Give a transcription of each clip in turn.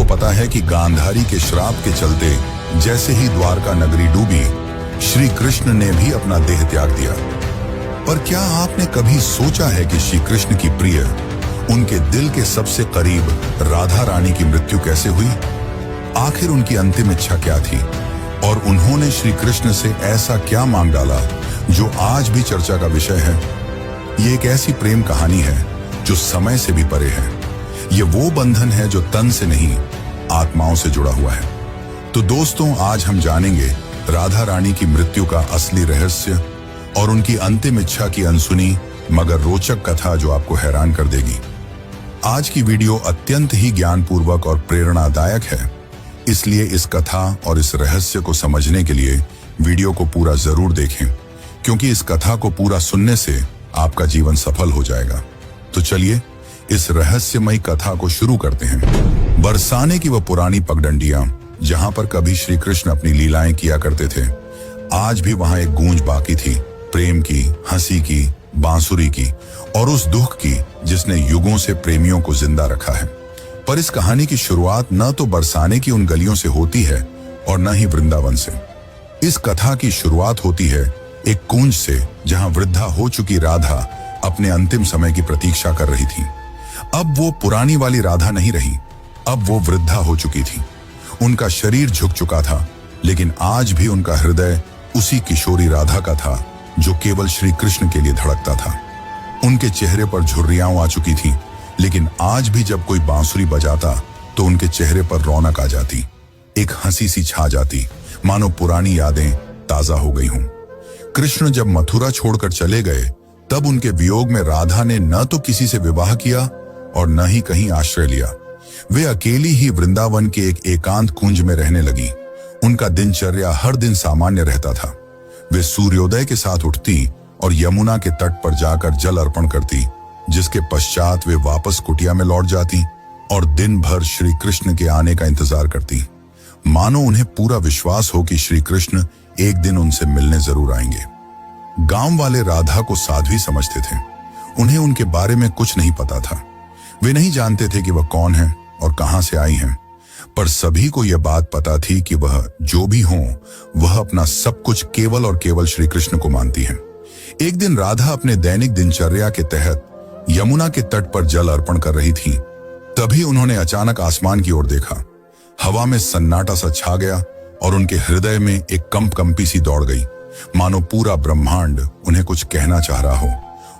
पता है कि गांधारी के श्राप के चलते जैसे ही द्वारका नगरी डूबी, श्री कृष्ण ने भी अपना देह त्याग दिया। पर क्या आपने कभी सोचा है कि श्री कृष्ण की प्रिय, उनके दिल के सबसे करीब राधा रानी की मृत्यु कैसे हुई? आखिर उनकी अंतिम इच्छा क्या थी और उन्होंने श्री कृष्ण से ऐसा क्या मांग डाला जो आज भी चर्चा का विषय है? ये एक ऐसी प्रेम कहानी है जो समय से भी परे है। ये वो बंधन है जो तन से नहीं, आत्माओं से जुड़ा हुआ है। तो दोस्तों, आज हम जानेंगे राधा रानी की मृत्यु का असली रहस्य और उनकी अंतिम इच्छा की अनसुनी मगर रोचक कथा जो आपको हैरान कर देगी। आज की वीडियो अत्यंत ही ज्ञानपूर्वक और प्रेरणादायक है, इसलिए इस कथा और इस रहस्य को समझने के लिए वीडियो को पूरा जरूर देखें, क्योंकि इस कथा को पूरा सुनने से आपका जीवन सफल हो जाएगा। तो चलिए इस रहस्यमयी कथा को शुरू करते हैं। बरसाने की वह पुरानी पगडंडियां जहां पर कभी श्री कृष्ण अपनी लीलाएं किया करते थे, आज भी वहां एक गूंज बाकी थी, प्रेम की, हंसी की, बांसुरी की और उस दुख की जिसने युगों से प्रेमियों को जिंदा रखा है। पर इस कहानी की शुरुआत न तो बरसाने की उन गलियों से होती है और न ही वृंदावन से। इस कथा की शुरुआत होती है एक कुंज से, जहां वृद्धा हो चुकी राधा अपने अंतिम समय की प्रतीक्षा कर रही थी। अब वो पुरानी वाली राधा नहीं रही, अब वो वृद्धा हो चुकी थी। उनका शरीर झुक चुका था, लेकिन आज भी उनका हृदय उसी किशोरी राधा का था जो केवल श्री कृष्ण के लिए धड़कता था। उनके चेहरे पर झुर्रियां आ चुकी थी, लेकिन आज भी जब कोई बांसुरी बजाता तो उनके चेहरे पर रौनक आ जाती, एक हंसी सी छा जाती, मानो पुरानी यादें ताजा हो गई हों। कृष्ण जब मथुरा छोड़कर चले गए, तब उनके वियोग में राधा ने न तो किसी से विवाह किया और न ही कहीं आश्रय लिया। वे अकेली ही वृंदावन के एक एकांत कुंज में रहने लगी। उनका दिनचर्या हर दिन सामान्य रहता था। वे सूर्योदय के साथ उठती और यमुना के तट पर जाकर जल अर्पण करती, जिसके पश्चात वे वापस कुटिया में लौट जाती और दिन भर श्री कृष्ण के आने का इंतजार करती, मानो उन्हें पूरा विश्वास हो कि श्री कृष्ण एक दिन उनसे मिलने जरूर आएंगे। गांव वाले राधा को साध्वी समझते थे। उन्हें उनके बारे में कुछ नहीं पता था। वे नहीं जानते थे कि वह कौन है और कहां से आई हैं, पर सभी को यह बात पता थी कि वह जो भी हो, वह अपना सब कुछ केवल और केवल श्री कृष्ण को मानती हैं। एक दिन राधा अपने दैनिक दिनचर्या के तहत यमुना के तट पर जल अर्पण कर रही थी। तभी उन्होंने अचानक आसमान की ओर देखा। हवा में सन्नाटा सा छा गया और उनके हृदय में एक कंपकंपी सी दौड़ गई, मानो पूरा ब्रह्मांड उन्हें कुछ कहना चाह रहा हो।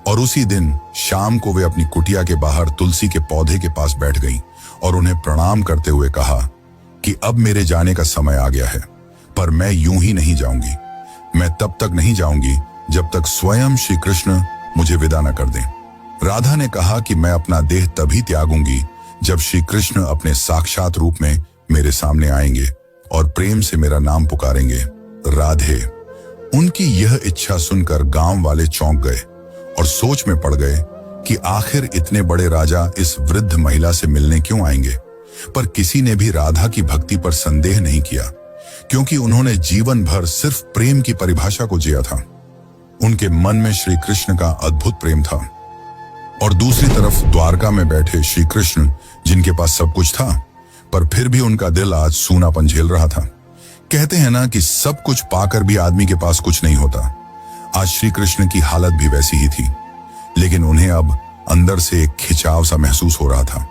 और उसी दिन शाम को वे अपनी कुटिया के बाहर तुलसी के पौधे के पास बैठ गईं और उन्हें प्रणाम करते हुए कहा कि अब मेरे जाने का समय आ गया है, पर मैं यूं ही नहीं जाऊंगी। मैं तब तक नहीं जाऊंगी जब तक स्वयं श्री कृष्ण मुझे विदा न कर दें। राधा ने कहा कि मैं अपना देह तभी त्यागूंगी जब श्री कृष्ण अपने साक्षात रूप में मेरे सामने आएंगे और प्रेम से मेरा नाम पुकारेंगे, राधे। उनकी यह इच्छा सुनकर गांव वाले चौंक गए और सोच में पड़ गए कि आखिर इतने बड़े राजा इस वृद्ध महिला से मिलने क्यों आएंगे। पर किसी ने भी राधा की भक्ति पर संदेह नहीं किया, क्योंकि उन्होंने जीवन भर सिर्फ प्रेम की परिभाषा को जिया था। उनके मन में श्री कृष्ण का अद्भुत प्रेम था और दूसरी तरफ द्वारका में बैठे श्री कृष्ण, जिनके पास सब कुछ था, पर फिर भी उनका दिल आज सूनापन झेल रहा था। कहते हैं ना कि सब कुछ पाकर भी आदमी के पास कुछ नहीं होता। आज श्री कृष्ण की हालत भी वैसी ही थी, लेकिन उन्हें अब अंदर से एक खिंचाव सा महसूस हो रहा था।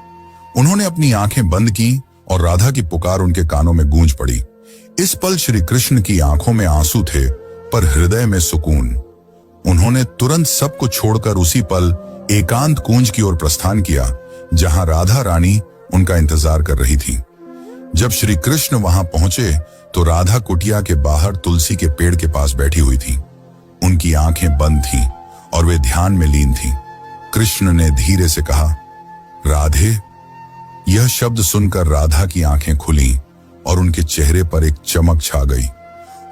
उन्होंने अपनी आंखें बंद की और राधा की पुकार उनके कानों में गूंज पड़ी। इस पल श्री कृष्ण की आंखों में आंसू थे, पर हृदय में सुकून। उन्होंने तुरंत सब कुछ छोड़कर उसी पल एकांत कुंज की ओर प्रस्थान किया, जहां राधा रानी उनका इंतजार कर रही थी। जब श्री कृष्ण वहां पहुंचे तो राधा कुटिया के बाहर तुलसी के पेड़ के पास बैठी हुई थी। उनकी आंखें बंद थीं और वे ध्यान में लीन थीं। कृष्ण ने धीरे से कहा, राधे। यह शब्द सुनकर राधा की आंखें खुलीं और उनके चेहरे पर एक चमक छा गई।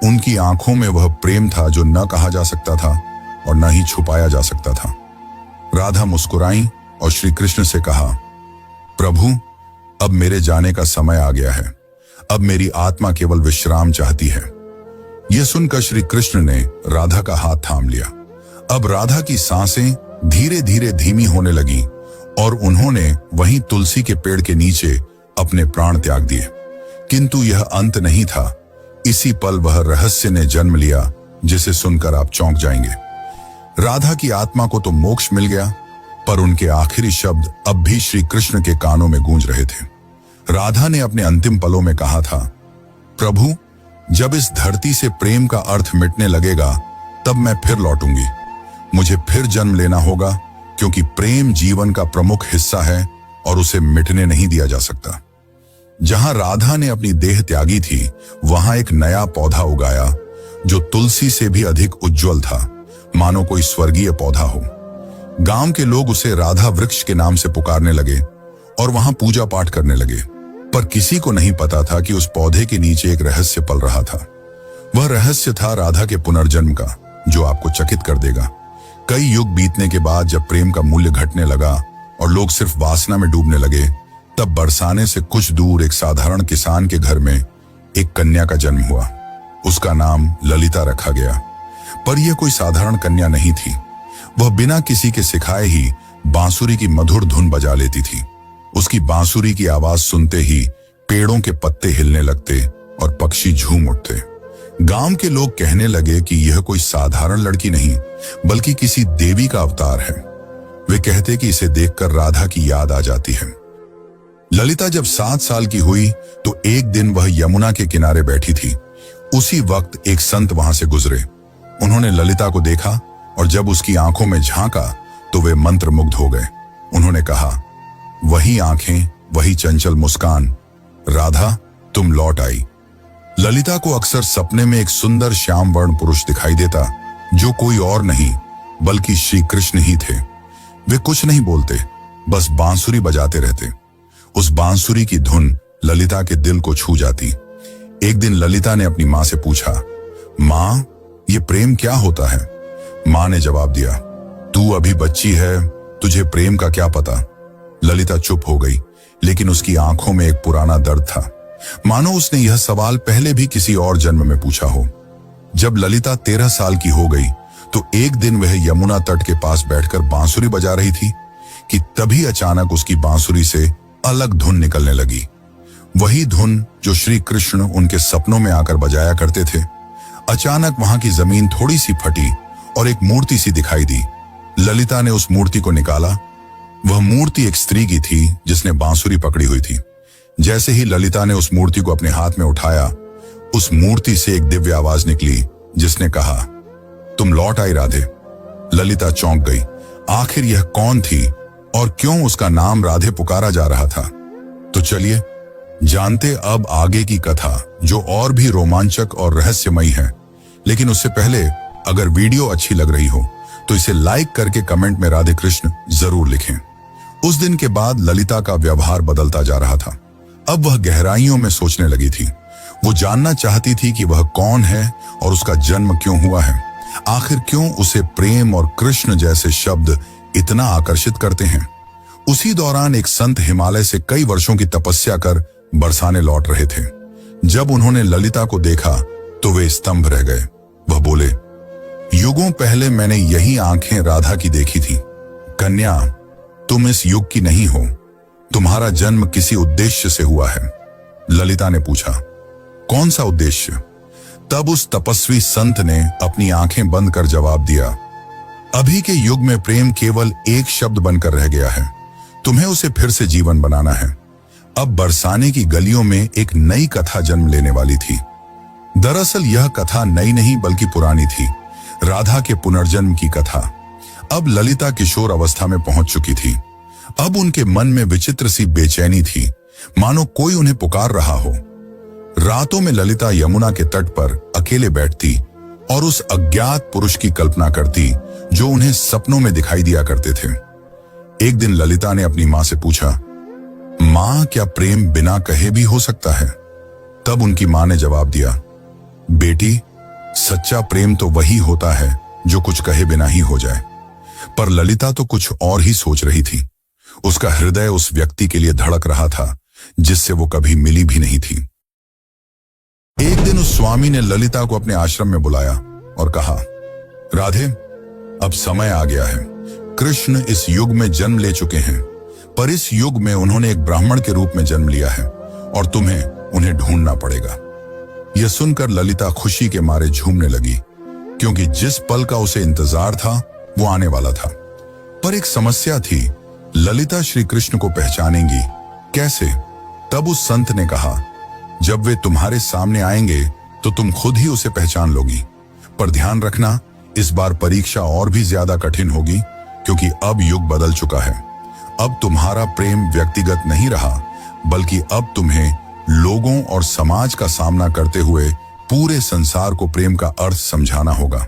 उनकी आंखों में वह प्रेम था जो न कहा जा सकता था और न ही छुपाया जा सकता था। राधा मुस्कुराई और श्री कृष्ण से कहा, प्रभु, अब मेरे जाने का समय आ गया है। अब मेरी आत्मा केवल विश्राम चाहती है। यह सुनकर श्री कृष्ण ने राधा का हाथ थाम लिया। अब राधा की सांसें धीरे धीरे धीमी होने लगी और उन्होंने वहीं तुलसी के पेड़ के नीचे अपने प्राण त्याग दिए। किंतु यह अंत नहीं था। इसी पल वह रहस्य ने जन्म लिया जिसे सुनकर आप चौंक जाएंगे। राधा की आत्मा को तो मोक्ष मिल गया, पर उनके आखिरी शब्द अब भी श्री कृष्ण के कानों में गूंज रहे थे। राधा ने अपने अंतिम पलों में कहा था, प्रभु, जब इस धरती से प्रेम का अर्थ मिटने लगेगा तब मैं फिर लौटूंगी। मुझे फिर जन्म लेना होगा, क्योंकि प्रेम जीवन का प्रमुख हिस्सा है और उसे मिटने नहीं दिया जा सकता। जहां राधा ने अपनी देह त्यागी थी, वहां एक नया पौधा उगाया जो तुलसी से भी अधिक उज्जवल था, मानो कोई स्वर्गीय पौधा हो। गांव के लोग उसे राधा वृक्ष के नाम से पुकारने लगे और वहां पूजा पाठ करने लगे। पर किसी को नहीं पता था कि उस पौधे के नीचे एक रहस्य पल रहा था। वह रहस्य था राधा के पुनर्जन्म का, जो आपको चकित कर देगा। कई युग बीतने के बाद जब प्रेम का मूल्य घटने लगा और लोग सिर्फ वासना में डूबने लगे, तब बरसाने से कुछ दूर एक साधारण किसान के घर में एक कन्या का जन्म हुआ। उसका नाम ललिता रखा गया। पर यह कोई साधारण कन्या नहीं थी। वह बिना किसी के सिखाए ही बांसुरी की मधुर धुन बजा लेती थी। उसकी बांसुरी की आवाज सुनते ही पेड़ों के पत्ते हिलने लगते और पक्षी झूम उठते। गांव के लोग कहने लगे कि यह कोई साधारण लड़की नहीं, बल्कि किसी देवी का अवतार है। वे कहते कि इसे देखकर राधा की याद आ जाती है। ललिता जब 7 साल की हुई तो एक दिन वह यमुना के किनारे बैठी थी। उसी वक्त एक संत वहां से गुजरे। उन्होंने ललिता को देखा और जब उसकी आंखों में झांका तो वे मंत्रमुग्ध हो गए। उन्होंने कहा, वही आंखें, वही चंचल मुस्कान, राधा तुम लौट आई। ललिता को अक्सर सपने में एक सुंदर श्याम वर्ण पुरुष दिखाई देता, जो कोई और नहीं बल्कि श्री कृष्ण ही थे। वे कुछ नहीं बोलते, बस बांसुरी बजाते रहते। उस बांसुरी की धुन ललिता के दिल को छू जाती। एक दिन ललिता ने अपनी मां से पूछा, मां, ये प्रेम क्या होता है? मां ने जवाब दिया, तू अभी बच्ची है, तुझे प्रेम का क्या पता। ललिता चुप हो गई, लेकिन उसकी आंखों में एक पुराना दर्द था, मानो उसने यह सवाल पहले भी किसी और जन्म में पूछा हो। जब ललिता 13 साल की हो गई तो एक दिन वह यमुना तट के पास बैठकर बांसुरी बजा रही थी कि तभी अचानक उसकी बांसुरी से अलग धुन निकलने लगी। वही धुन जो श्री कृष्ण उनके सपनों में आकर बजाया करते थे। अचानक वहां की जमीन थोड़ी सी फटी और एक मूर्ति सी दिखाई दी। ललिता ने उस मूर्ति को निकाला। वह मूर्ति एक स्त्री की थी जिसने बांसुरी पकड़ी हुई थी। जैसे ही ललिता ने उस मूर्ति को अपने हाथ में उठाया, उस मूर्ति से एक दिव्य आवाज निकली जिसने कहा, तुम लौट आई राधे। ललिता चौंक गई। आखिर यह कौन थी और क्यों उसका नाम राधे पुकारा जा रहा था? तो चलिए जानते अब आगे की कथा, जो और भी रोमांचक और रहस्यमयी है। लेकिन उससे पहले अगर वीडियो अच्छी लग रही हो तो इसे लाइक करके कमेंट में राधे कृष्ण जरूर लिखें। उस दिन के बाद ललिता का व्यवहार बदलता जा रहा था। अब वह गहराइयों में सोचने लगी थी। वो जानना चाहती थी कि वह कौन है और उसका जन्म क्यों हुआ है। आखिर क्यों उसे प्रेम और कृष्ण जैसे शब्द इतना आकर्षित करते हैं। उसी दौरान एक संत हिमालय से कई वर्षों की तपस्या कर बरसाने लौट रहे थे। जब उन्होंने ललिता को देखा तो वे स्तंभ रह गए। वह बोले, युगों पहले मैंने यही आंखें राधा की देखी थी। कन्या, तुम इस युग की नहीं हो। तुम्हारा जन्म किसी उद्देश्य से हुआ है। ललिता ने पूछा, कौन सा उद्देश्य? तब उस तपस्वी संत ने अपनी आंखें बंद कर जवाब दिया, अभी के युग में प्रेम केवल एक शब्द बनकर रह गया है। तुम्हें उसे फिर से जीवन बनाना है। अब बरसाने की गलियों में एक नई कथा जन्म लेने वाली थी। दरअसल यह कथा नई नहीं बल्कि पुरानी थी, राधा के पुनर्जन्म की कथा। अब ललिता किशोर अवस्था में पहुंच चुकी थी। अब उनके मन में विचित्र सी बेचैनी थी, मानो कोई उन्हें पुकार रहा हो। रातों में ललिता यमुना के तट पर अकेले बैठती और उस अज्ञात पुरुष की कल्पना करती जो उन्हें सपनों में दिखाई दिया करते थे। एक दिन ललिता ने अपनी मां से पूछा, मां, क्या प्रेम बिना कहे भी हो सकता है? तब उनकी मां ने जवाब दिया, बेटी, सच्चा प्रेम तो वही होता है जो कुछ कहे बिना ही हो जाए। पर ललिता तो कुछ और ही सोच रही थी। उसका हृदय उस व्यक्ति के लिए धड़क रहा था जिससे वो कभी मिली भी नहीं थी। एक दिन उस स्वामी ने ललिता को अपने आश्रम में बुलाया और कहा, राधे, अब समय आ गया है। कृष्ण इस युग में जन्म ले चुके हैं। पर इस युग में उन्होंने एक ब्राह्मण के रूप में जन्म लिया है और तुम्हें उन्हें ढूंढना पड़ेगा। यह सुनकर ललिता खुशी के मारे झूमने लगी, क्योंकि जिस पल का उसे इंतजार था वो आने वाला था। पर एक समस्या थी, ललिता श्री कृष्ण को पहचानेंगी कैसे? तब उस संत ने कहा, जब वे तुम्हारे सामने आएंगे तो तुम खुद ही उसे पहचान लोगी। पर ध्यान रखना, इस बार परीक्षा और भी ज्यादा कठिन होगी, क्योंकि अब युग बदल चुका है। अब तुम्हारा प्रेम व्यक्तिगत नहीं रहा, बल्कि अब तुम्हें लोगों और समाज का सामना करते हुए पूरे संसार को प्रेम का अर्थ समझाना होगा।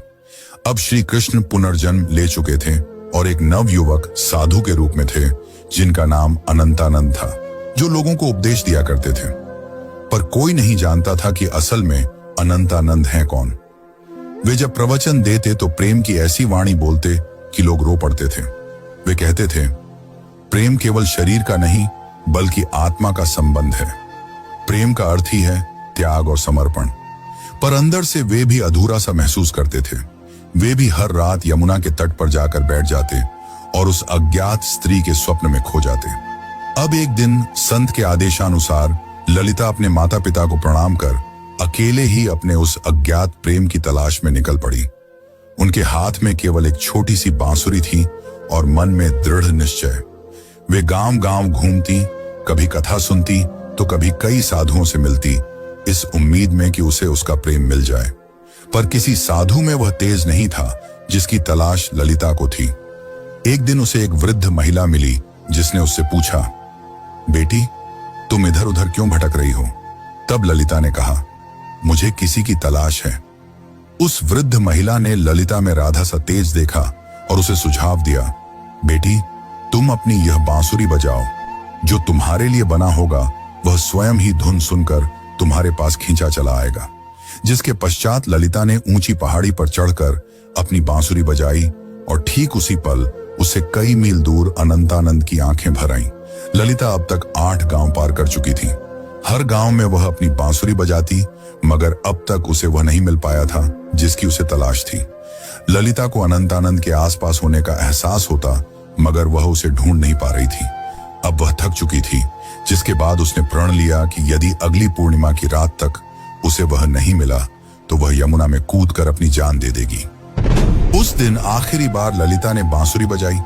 अब श्री कृष्ण पुनर्जन्म ले चुके थे और एक नव युवक साधु के रूप में थे, जिनका नाम अनंतानंद था, जो लोगों को उपदेश दिया करते थे। पर कोई नहीं जानता था कि असल में अनंतानंद हैं कौन। वे जब प्रवचन देते तो प्रेम की ऐसी वाणी बोलते कि लोग रो पड़ते थे। वे कहते थे, प्रेम केवल शरीर का नहीं बल्कि आत्मा का संबंध है। प्रेम का अर्थ ही है त्याग और समर्पण। पर अंदर से वे भी अधूरा सा महसूस करते थे। वे भी हर रात यमुना के तट पर जाकर बैठ जाते और उस अज्ञात स्त्री के स्वप्न में खो जाते। अब एक दिन संत के आदेशानुसार ललिता अपने माता पिता को प्रणाम कर अकेले ही अपने उस अज्ञात प्रेम की तलाश में निकल पड़ी। उनके हाथ में केवल एक छोटी सी बांसुरी थी और मन में दृढ़ निश्चय। वे गांव गांव घूमती, कभी कथा सुनती तो कभी कई साधुओं से मिलती, इस उम्मीद में कि उसे उसका प्रेम मिल जाए। पर किसी साधु में वह तेज नहीं था जिसकी तलाश ललिता को थी। एक दिन उसे एक वृद्ध महिला मिली, जिसने उससे पूछा, बेटी, तुम इधर उधर क्यों भटक रही हो? तब ललिता ने कहा, मुझे किसी की तलाश है। उस वृद्ध महिला ने ललिता में राधा सा तेज देखा और उसे सुझाव दिया, बेटी, तुम अपनी यह बांसुरी बजाओ। जो तुम्हारे लिए बना होगा वह स्वयं ही धुन सुनकर तुम्हारे पास खींचा चला आएगा। जिसके पश्चात ललिता ने ऊंची पहाड़ी पर चढ़कर अपनी बांसुरी बजाई और ठीक उसी पल उससे कई मील दूर अनंतानंद की आंखें भर आईं। ललिता अब तक 8 गांव पार कर चुकी थी। हर गांव में वह अपनी बांसुरी बजाती, मगर अब तक उसे वह नहीं मिल पाया था जिसकी उसे तलाश थी। ललिता को अनंतानंद के आसपास होने का एहसास होता, मगर वह उसे ढूंढ नहीं पा रही थी। अब वह थक चुकी थी, जिसके बाद उसने प्रण लिया कि यदि अगली पूर्णिमा की रात तक उसे वह नहीं मिला तो वह यमुना में कूदकर अपनी जान दे देगी। उस दिन आखिरी बार ललिता ने बांसुरी बजाई।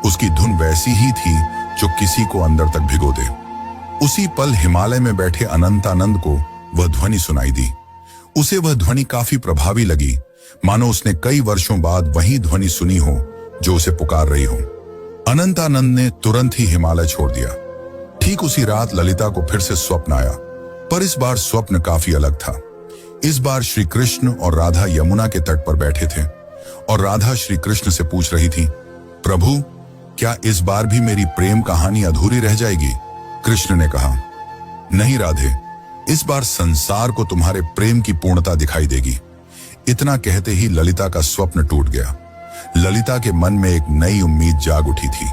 उसकी धुन वैसी ही थी जो किसी को अंदर तक भिगो दे। उसी पल हिमालय में बैठे अनंतानंद को वह ध्वनि सुनाई दी। उसे वह ध्वनि काफी प्रभावी लगी, मानो उसने कई वर्षों बाद वही ध्वनि सुनी हो जो उसे पुकार रही हो। अनंतानंद ने तुरंत ही हिमालय छोड़ दिया। ठीक उसी रात ललिता को फिर से स्वप्न आया, पर इस बार स्वप्न काफी अलग था। इस बार श्री कृष्ण और राधा यमुना के तट पर बैठे थे और राधा श्री कृष्ण से पूछ रही थी, प्रभु, क्या इस बार भी मेरी प्रेम कहानी अधूरी रह जाएगी? कृष्ण ने कहा, नहीं राधे, इस बार संसार को तुम्हारे प्रेम की पूर्णता दिखाई देगी। इतना कहते ही ललिता का स्वप्न टूट गया। ललिता के मन में एक नई उम्मीद जाग उठी थी।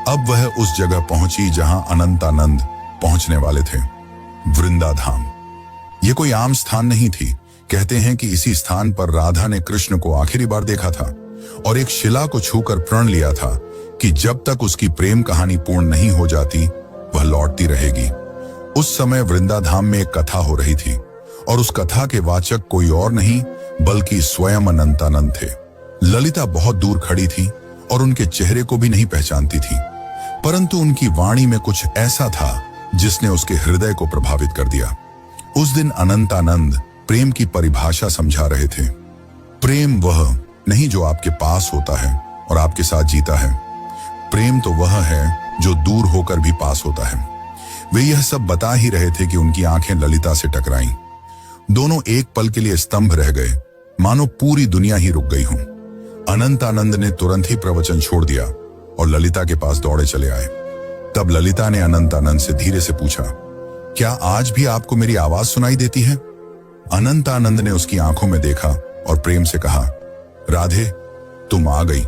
अब वह उस जगह पहुंची जहां अनंतानंद पहुंचने वाले थे, वृंदाधाम। यह कोई आम स्थान नहीं थी। कहते हैं कि इसी स्थान पर राधा ने कृष्ण को आखिरी बार देखा था और एक शिला को छूकर प्रण लिया था कि जब तक उसकी प्रेम कहानी पूर्ण नहीं हो जाती वह लौटती रहेगी। उस समय वृंदाधाम में एक कथा हो रही थी और उस कथा के वाचक कोई और नहीं बल्कि स्वयं अनंतानंद थे। ललिता बहुत दूर खड़ी थी और उनके चेहरे को भी नहीं पहचानती थी, परंतु उनकी वाणी में कुछ ऐसा था जिसने उसके हृदय को प्रभावित कर दिया। उस दिन अनंतानंद प्रेम की परिभाषा समझा रहे थे। प्रेम वह नहीं जो आपके पास होता है और आपके साथ जीता है। प्रेम तो वह है जो दूर होकर भी पास होता है। वे यह सब बता ही रहे थे कि उनकी आंखें ललिता से टकराईं। दोनों एक पल के लिए स्तंभ रह गए, मानो पूरी दुनिया ही रुक गई हो। अनंतानंद ने तुरंत ही प्रवचन छोड़ दिया और ललिता के पास दौड़े चले आए। तब ललिता ने अनंतानंद से धीरे से पूछा, क्या आज भी आपको मेरी आवाज सुनाई देती है? अनंतानंद ने उसकी आंखों में देखा और प्रेम से कहा, राधे, तुम आ गई।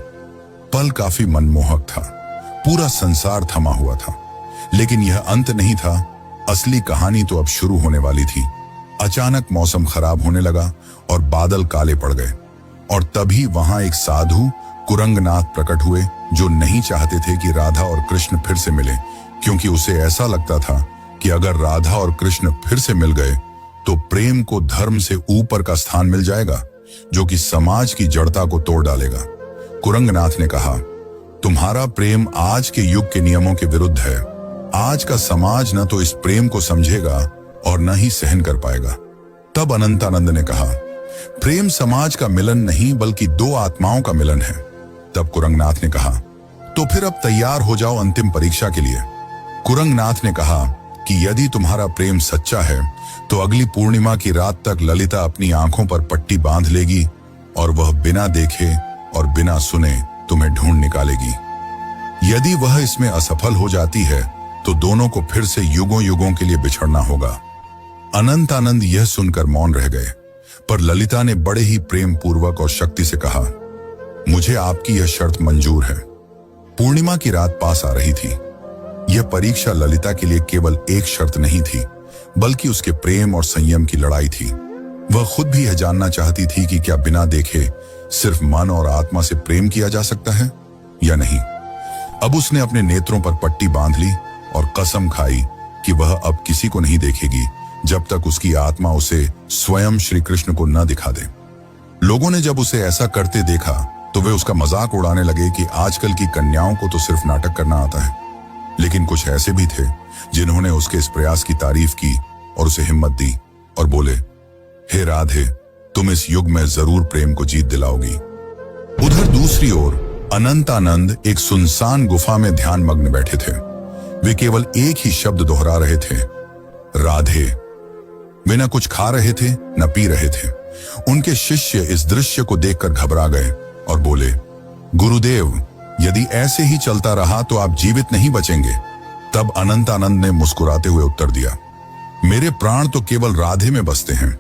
पल काफी मनमोहक था। पूरा संसार थमा हुआ था, लेकिन यह अंत नहीं था। असली कहानी तो अब शुरू होने वाली थी। अचानक मौसम खराब होने लगा और बादल काले पड़ गए और तभी वहां एक साधु कुरंगनाथ प्रकट हुए जो नहीं चाहते थे कि राधा और कृष्ण फिर से मिले, क्योंकि उसे ऐसा लगता था कि अगर राधा और कृष्ण फिर से मिल गए तो प्रेम को धर्म से ऊपर का स्थान मिल जाएगा, जो कि समाज की जड़ता को तोड़ डालेगा। कुरंगनाथ ने कहा, तुम्हारा प्रेम आज के युग के नियमों के विरुद्ध है। आज का समाज न तो इस प्रेम को समझेगा और न ही सहन कर पाएगा। तब अनंतानंद ने कहा, प्रेम समाज का मिलन नहीं बल्कि दो आत्माओं का मिलन है। तब कुरंगनाथ ने कहा, तो फिर अब तैयार हो जाओ अंतिम परीक्षा के लिए। कुरंगनाथ ने कहा कि यदि तुम्हारा प्रेम सच्चा है तो अगली पूर्णिमा की रात तक ललिता अपनी आंखों पर पट्टी बांध लेगी और वह बिना देखे और बिना सुने तुम्हें ढूंढ निकालेगी। यदि वह इसमें असफल हो जाती है तो दोनों को फिर से युगों युगों के लिए बिछड़ना होगा। अनंतानंद यह सुनकर मौन रह गए, पर ललिता ने बड़े ही प्रेम पूर्वक और शक्ति से कहा, मुझे आपकी यह शर्त मंजूर है। पूर्णिमा की रात पास आ रही थी। यह परीक्षा ललिता के लिए केवल एक शर्त नहीं थी, बल्कि उसके प्रेम और संयम की लड़ाई थी। वह खुद भी यह जानना चाहती थी कि क्या बिना देखे सिर्फ मन और आत्मा से प्रेम किया जा सकता है या नहीं। अब उसने अपने नेत्रों पर पट्टी बांध ली और कसम खाई कि वह अब किसी को नहीं देखेगी जब तक उसकी आत्मा उसे स्वयं श्री कृष्ण को न दिखा दे। लोगों ने जब उसे ऐसा करते देखा तो वे उसका मजाक उड़ाने लगे कि आजकल की कन्याओं को तो सिर्फ नाटक करना आता है। लेकिन कुछ ऐसे भी थे जिन्होंने उसके इस प्रयास की तारीफ की और उसे हिम्मत दी और बोले, हे राधे, तुम इस युग में जरूर प्रेम को जीत दिलाओगी। उधर दूसरी ओर अनंतानंद एक सुनसान गुफा में ध्यान मग्न बैठे थे। वे केवल एक ही शब्द दोहरा रहे थे, राधे। वे न कुछ खा रहे थे न पी रहे थे। उनके शिष्य इस दृश्य को देखकर घबरा गए और बोले, गुरुदेव, यदि ऐसे ही चलता रहा तो आप जीवित नहीं बचेंगे। तब अनंतानंद ने मुस्कुराते हुए उत्तर दिया, मेरे प्राण तो केवल राधे में बसते हैं।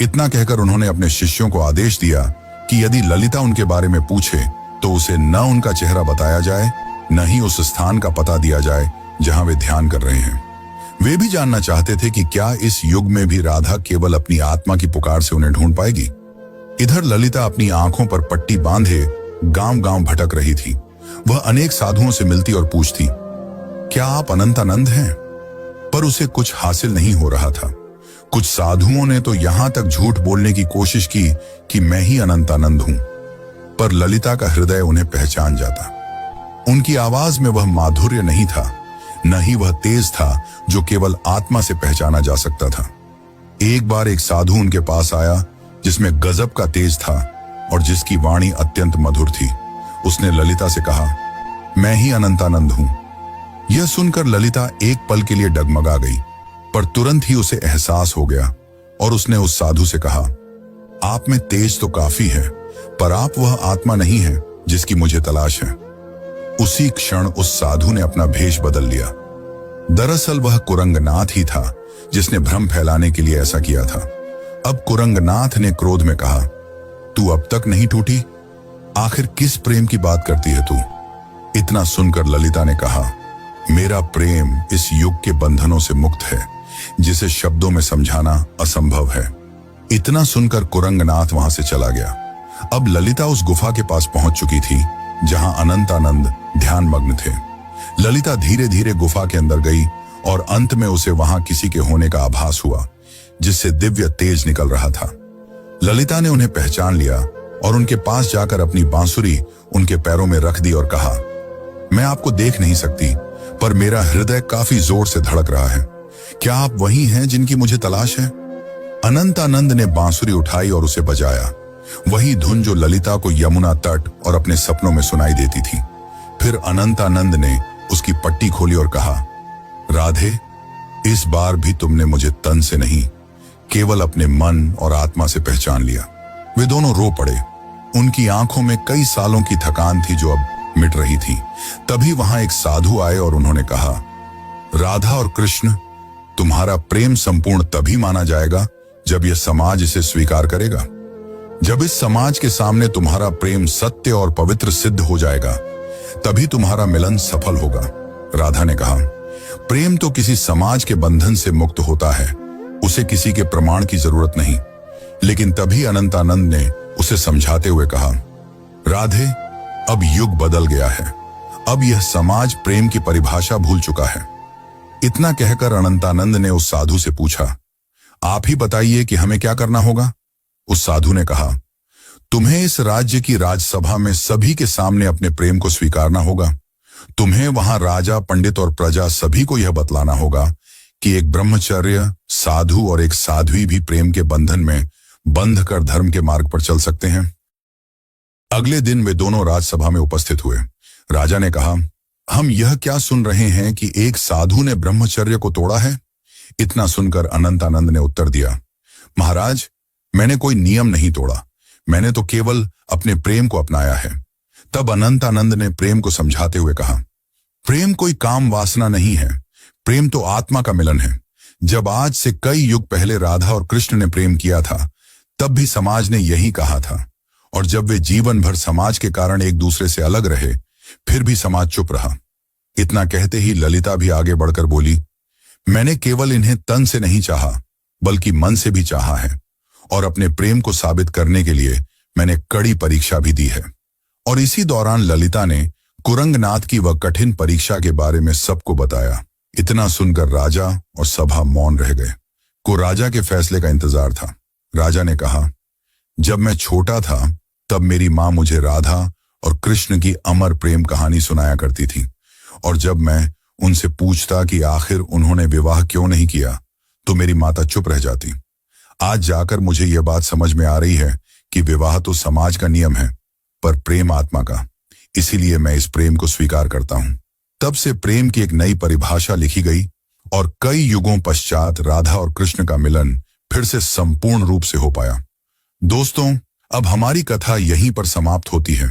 इतना कहकर उन्होंने अपने शिष्यों को आदेश दिया कि यदि ललिता उनके बारे में पूछे तो उसे न उनका चेहरा बताया जाए, न ही उस स्थान का पता दिया जाए जहां वे ध्यान कर रहे हैं। वे भी जानना चाहते थे कि क्या इस युग में भी राधा केवल अपनी आत्मा की पुकार से उन्हें ढूंढ पाएगी। इधर ललिता अपनी आंखों पर पट्टी बांधे गांव-गांव भटक रही थी। वह अनेक साधुओं से मिलती और पूछती, क्या आप अनंतानंद हैं? पर उसे कुछ हासिल नहीं हो रहा था। कुछ साधुओं ने तो यहां तक झूठ बोलने की कोशिश की कि मैं ही अनंतानंद हूं, पर ललिता का हृदय उन्हें पहचान जाता। उनकी आवाज में वह माधुर्य नहीं था, न ही वह तेज था जो केवल आत्मा से पहचाना जा सकता था। एक बार एक साधु उनके पास आया जिसमें गजब का तेज था और जिसकी वाणी अत्यंत मधुर थी। उसने ललिता से कहा, मैं ही अनंतानंद हूं। यह सुनकर ललिता एक पल के लिए डगमगा गई, पर तुरंत ही उसे एहसास हो गया और उसने उस साधु से कहा, आप में तेज तो काफी है, पर आप वह आत्मा नहीं है जिसकी मुझे तलाश है। उसी क्षण उस साधु ने अपना भेष बदल लिया। दरअसल वह कुरंगनाथ ही था जिसने भ्रम फैलाने के लिए ऐसा किया था। अब कुरंगनाथ ने क्रोध में कहा, तू अब तक नहीं टूटी? आखिर किस प्रेम की बात करती है तू? इतना सुनकर ललिता ने कहा, मेरा प्रेम इस युग के बंधनों से मुक्त है, जिसे शब्दों में समझाना असंभव है। इतना सुनकर कुरंगनाथ वहां से चला गया। अब ललिता उस गुफा के पास पहुंच चुकी थी जहां अनंतानंद ध्यान मग्न थे। ललिता धीरे धीरे गुफा के अंदर गई और अंत में उसे वहां किसी के होने का आभास हुआ, जिससे दिव्य तेज निकल रहा था। ललिता ने उन्हें पहचान लिया और उनके पास जाकर अपनी बांसुरी उनके पैरों में रख दी और कहा, मैं आपको देख नहीं सकती, पर मेरा हृदय काफी जोर से धड़क रहा है। क्या आप वही हैं जिनकी मुझे तलाश है? अनंतानंद ने बांसुरी उठाई और उसे बजाया, वही धुन जो ललिता को यमुना तट और अपने सपनों में सुनाई देती थी। फिर अनंतानंद ने उसकी पट्टी खोली और कहा, राधे, इस बार भी तुमने मुझे तन से नहीं, केवल अपने मन और आत्मा से पहचान लिया। वे दोनों रो पड़े। उनकी आंखों में कई सालों की थकान थी जो अब मिट रही थी। तभी वहां एक साधु आए और उन्होंने कहा, राधा और कृष्ण, तुम्हारा प्रेम संपूर्ण तभी माना जाएगा जब यह समाज इसे स्वीकार करेगा। जब इस समाज के सामने तुम्हारा प्रेम सत्य और पवित्र सिद्ध हो जाएगा, तभी तुम्हारा मिलन सफल होगा। राधा ने कहा, प्रेम तो किसी समाज के बंधन से मुक्त होता है, उसे किसी के प्रमाण की जरूरत नहीं। लेकिन तभी अनंतानंद ने उसे समझाते हुए कहा, राधे, अब युग बदल गया है। अब यह समाज प्रेम की परिभाषा भूल चुका है। इतना कहकर अनंतानंद ने उस साधु से पूछा, आप ही बताइए कि हमें क्या करना होगा। उस साधु ने कहा, तुम्हें इस राज्य की राजसभा में सभी के सामने अपने प्रेम को स्वीकारना होगा। तुम्हें वहां राजा, पंडित और प्रजा सभी को यह बतलाना होगा कि एक ब्रह्मचर्य साधु और एक साध्वी भी प्रेम के बंधन में बंध कर धर्म के मार्ग पर चल सकते हैं। अगले दिन वे दोनों राजसभा में उपस्थित हुए। राजा ने कहा, हम यह क्या सुन रहे हैं कि एक साधु ने ब्रह्मचर्य को तोड़ा है। इतना सुनकर अनंतानंद ने उत्तर दिया, महाराज, मैंने कोई नियम नहीं तोड़ा, मैंने तो केवल अपने प्रेम को अपनाया है। तब अनंतानंद ने प्रेम को समझाते हुए कहा, प्रेम कोई काम वासना नहीं है, प्रेम तो आत्मा का मिलन है। जब आज से कई युग पहले राधा और कृष्ण ने प्रेम किया था, तब भी समाज ने यही कहा था, और जब वे जीवन भर समाज के कारण एक दूसरे से अलग रहे, फिर भी समाज चुप रहा। इतना कहते ही ललिता भी आगे बढ़कर बोली, मैंने केवल इन्हें तन से नहीं चाहा, बल्कि मन से भी चाहा है, और अपने प्रेम को साबित करने के लिए मैंने कड़ी परीक्षा भी दी है। और इसी दौरान ललिता ने कुरंगनाथ की वह कठिन परीक्षा के बारे में सबको बताया। इतना सुनकर राजा और सभा मौन रह गए। को राजा के फैसले का इंतजार था। राजा ने कहा, जब मैं छोटा था तब मेरी माँ मुझे राधा और कृष्ण की अमर प्रेम कहानी सुनाया करती थी, और जब मैं उनसे पूछता कि आखिर उन्होंने विवाह क्यों नहीं किया, तो मेरी माता चुप रह जाती। आज जाकर मुझे यह बात समझ में आ रही है कि विवाह तो समाज का नियम है, पर प्रेम आत्मा का। इसीलिए मैं इस प्रेम को स्वीकार करता हूं। तब से प्रेम की एक नई परिभाषा लिखी गई, और कई युगों पश्चात राधा और कृष्ण का मिलन फिर से संपूर्ण रूप से हो पाया। दोस्तों, अब हमारी कथा यहीं पर समाप्त होती है।